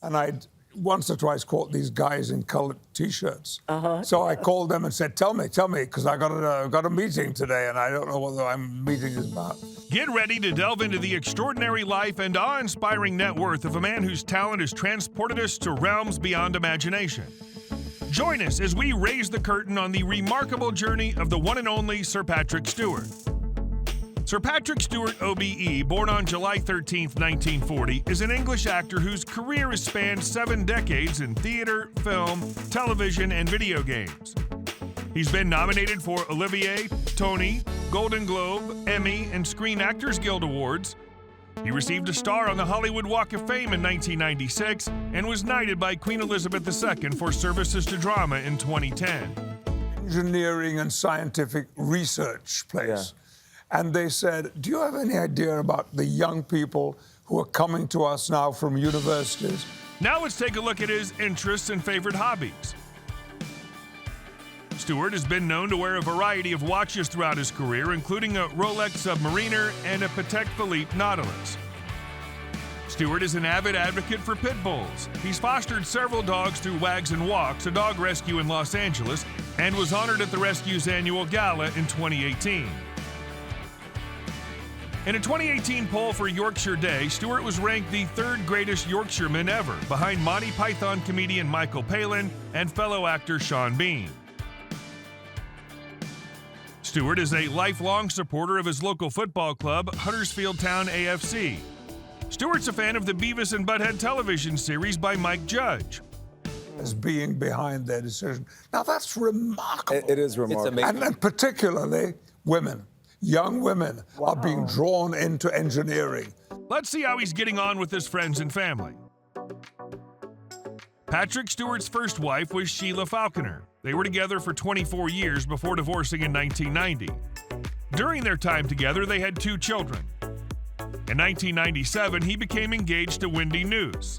And I'd once or twice caught these guys in colored T-shirts. So I called them and said, tell me, because I got a meeting today, and I don't know what the meeting is about. Get ready to delve into the extraordinary life and awe-inspiring net worth of a man whose talent has transported us to realms beyond imagination. Join us as we raise the curtain on the remarkable journey of the one and only Sir Patrick Stewart. Sir Patrick Stewart, OBE, born on July 13, 1940, is an English actor whose career has spanned 7 decades in theater, film, television, and video games. He's been nominated for Olivier, Tony, Golden Globe, Emmy, and Screen Actors Guild Awards. He received a star on the Hollywood Walk of Fame in 1996 and was knighted by Queen Elizabeth II for services to drama in 2010. Engineering and scientific research place. Yeah. And they said, do you have any idea about the young people who are coming to us now from universities? Now let's take a look at his interests and favorite hobbies. Stewart has been known to wear a variety of watches throughout his career, including a Rolex Submariner and a Patek Philippe Nautilus. Stewart is an avid advocate for pit bulls. He's fostered several dogs through Wags and Walks, a dog rescue in Los Angeles, and was honored at the rescue's annual gala in 2018. In a 2018 poll for Yorkshire Day, Stewart was ranked the 3rd greatest Yorkshireman ever, behind Monty Python comedian Michael Palin and fellow actor Sean Bean. Stewart is a lifelong supporter of his local football club, Huddersfield Town AFC. Stewart's a fan of the Beavis and Butthead television series by Mike Judge. As being behind their decision. Now that's remarkable. It is remarkable. It's amazing. And particularly women. Young women are being drawn into engineering. Let's see how he's getting on with his friends and family. Patrick Stewart's first wife was Sheila Falconer. They were together for 24 years before divorcing in 1990. During their time together, they had 2 children. In 1997, he became engaged to Wendy News,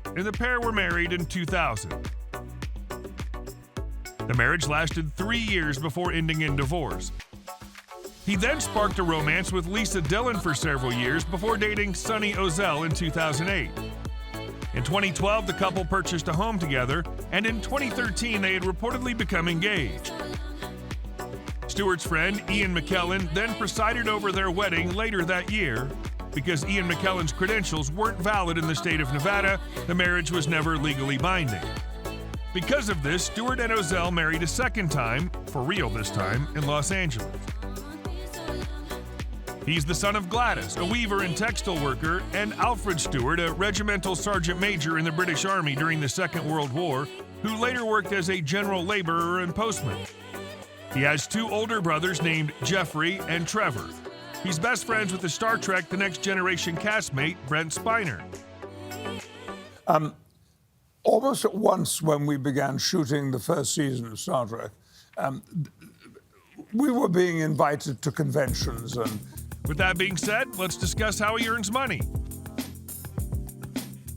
and the pair were married in 2000. The marriage lasted 3 years before ending in divorce. He then sparked a romance with Lisa Dillon for several years before dating Sonny Ozell in 2008. In 2012, the couple purchased a home together, and in 2013, they had reportedly become engaged. Stewart's friend, Ian McKellen, then presided over their wedding later that year. Because Ian McKellen's credentials weren't valid in the state of Nevada, the marriage was never legally binding. Because of this, Stewart and Ozell married a second time, for real this time, in Los Angeles. He's the son of Gladys, a weaver and textile worker, and Alfred Stewart, a regimental sergeant major in the British Army during the Second World War, who later worked as a general laborer and postman. He has 2 older brothers named Jeffrey and Trevor. He's best friends with the Star Trek The Next Generation castmate, Brent Spiner. Almost at once when we began shooting the first season of Star Trek, we were being invited to conventions. And with that being said, let's discuss how he earns money.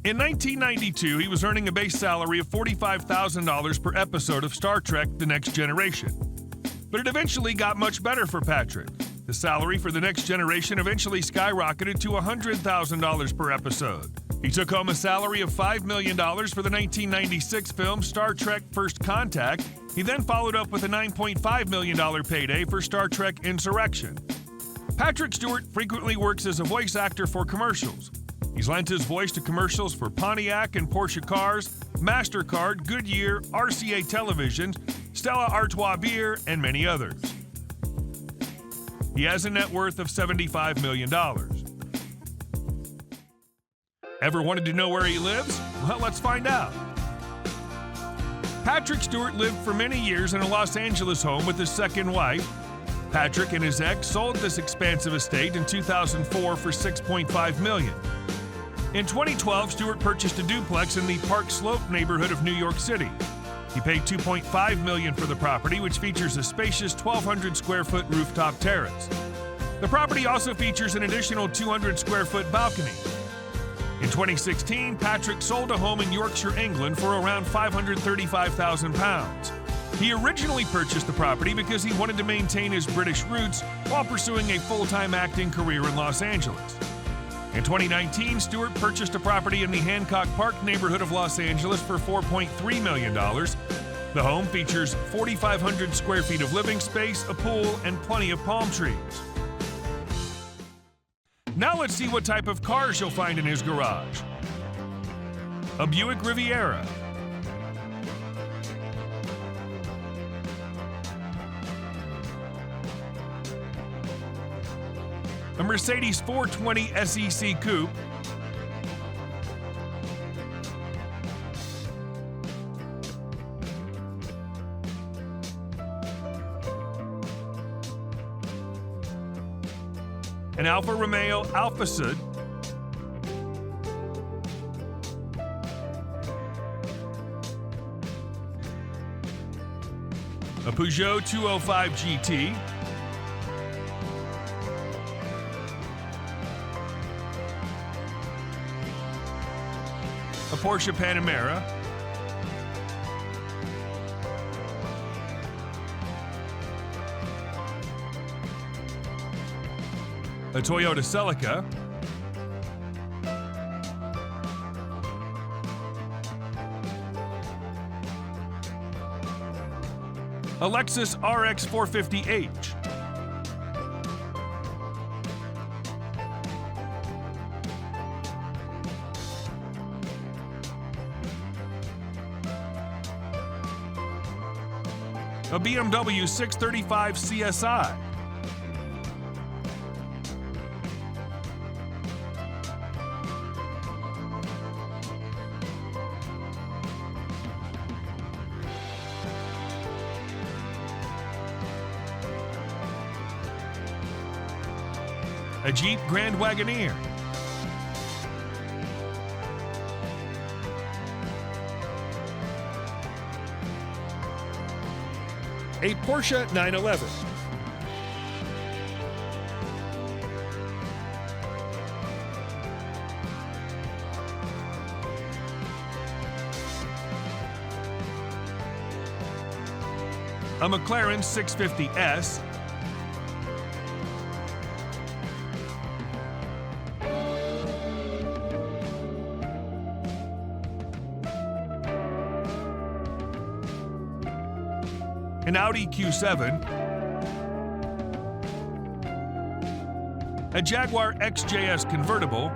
In 1992, he was earning a base salary of $45,000 per episode of Star Trek The Next Generation. But it eventually got much better for Patrick. The salary for The Next Generation eventually skyrocketed to $100,000 per episode. He took home a salary of $5 million for the 1996 film Star Trek First Contact. He then followed up with a $9.5 million payday for Star Trek Insurrection. Patrick Stewart frequently works as a voice actor for commercials. He's lent his voice to commercials for Pontiac and Porsche cars, MasterCard, Goodyear, RCA Television, Stella Artois Beer, and many others. He has a net worth of $75 million. Ever wanted to know where he lives? Well, let's find out. Patrick Stewart lived for many years in a Los Angeles home with his second wife. Patrick and his ex sold this expansive estate in 2004 for $6.5 million. In 2012, Stewart purchased a duplex in the Park Slope neighborhood of New York City. He paid $2.5 million for the property, which features a spacious 1,200-square-foot rooftop terrace. The property also features an additional 200-square-foot balcony. In 2016, Patrick sold a home in Yorkshire, England for around £535,000. He originally purchased the property because he wanted to maintain his British roots while pursuing a full-time acting career in Los Angeles. In 2019, Stewart purchased a property in the Hancock Park neighborhood of Los Angeles for $4.3 million. The home features 4,500 square feet of living space, a pool, and plenty of palm trees. Now let's see what type of cars you'll find in his garage. A Buick Riviera, a Mercedes 420 SEC Coupe, an Alfa Romeo Alfa Sud, a Peugeot 205 GT, a Porsche Panamera, a Toyota Celica, a Lexus RX 450h, a BMW 635 CSI, a Jeep Grand Wagoneer, a Porsche 911, a McLaren 650S, an Audi Q7, a Jaguar XJS convertible,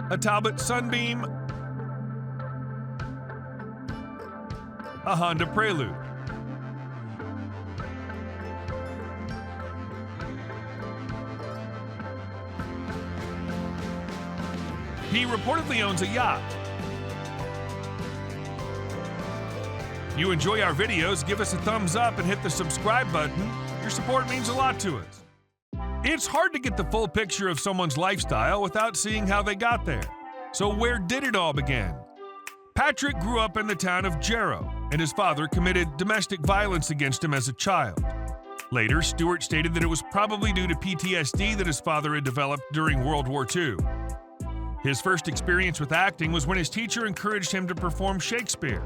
a Talbot Sunbeam, a Honda Prelude. He reportedly owns a yacht. If you enjoy our videos, give us a thumbs up and hit the subscribe button. Your support means a lot to us. It's hard to get the full picture of someone's lifestyle without seeing how they got there. So where did it all begin? Patrick grew up in the town of Jarrow, and his father committed domestic violence against him as a child. Later, Stewart stated that it was probably due to PTSD that his father had developed during World War II. His first experience with acting was when his teacher encouraged him to perform Shakespeare.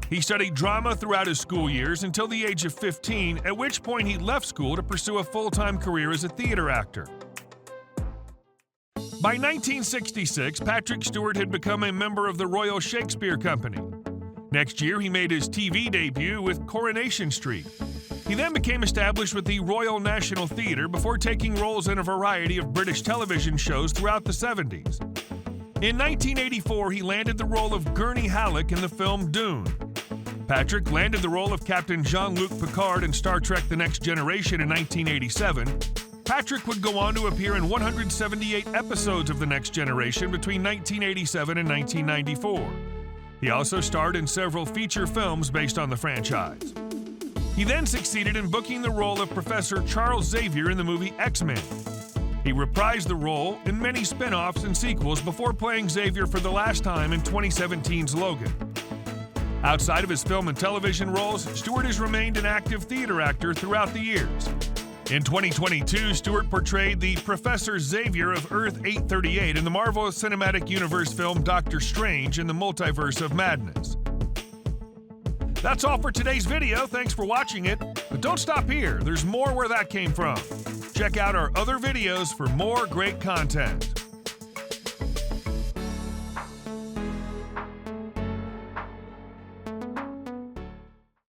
He studied drama throughout his school years until the age of 15, at which point he left school to pursue a full-time career as a theater actor. By 1966, Patrick Stewart had become a member of the Royal Shakespeare Company. Next year, he made his TV debut with Coronation Street. He then became established with the Royal National Theatre before taking roles in a variety of British television shows throughout the 70s. In 1984, he landed the role of Gurney Halleck in the film Dune. Patrick landed the role of Captain Jean-Luc Picard in Star Trek The Next Generation in 1987. Patrick would go on to appear in 178 episodes of The Next Generation between 1987 and 1994. He also starred in several feature films based on the franchise. He then succeeded in booking the role of Professor Charles Xavier in the movie X-Men. He reprised the role in many spin-offs and sequels before playing Xavier for the last time in 2017's Logan. Outside of his film and television roles, Stewart has remained an active theater actor throughout the years. In 2022, Stewart portrayed the Professor Xavier of Earth-838 in the Marvel Cinematic Universe film Doctor Strange in the Multiverse of Madness. That's all for today's video. Thanks for watching it. But don't stop here. There's more where that came from. Check out our other videos for more great content.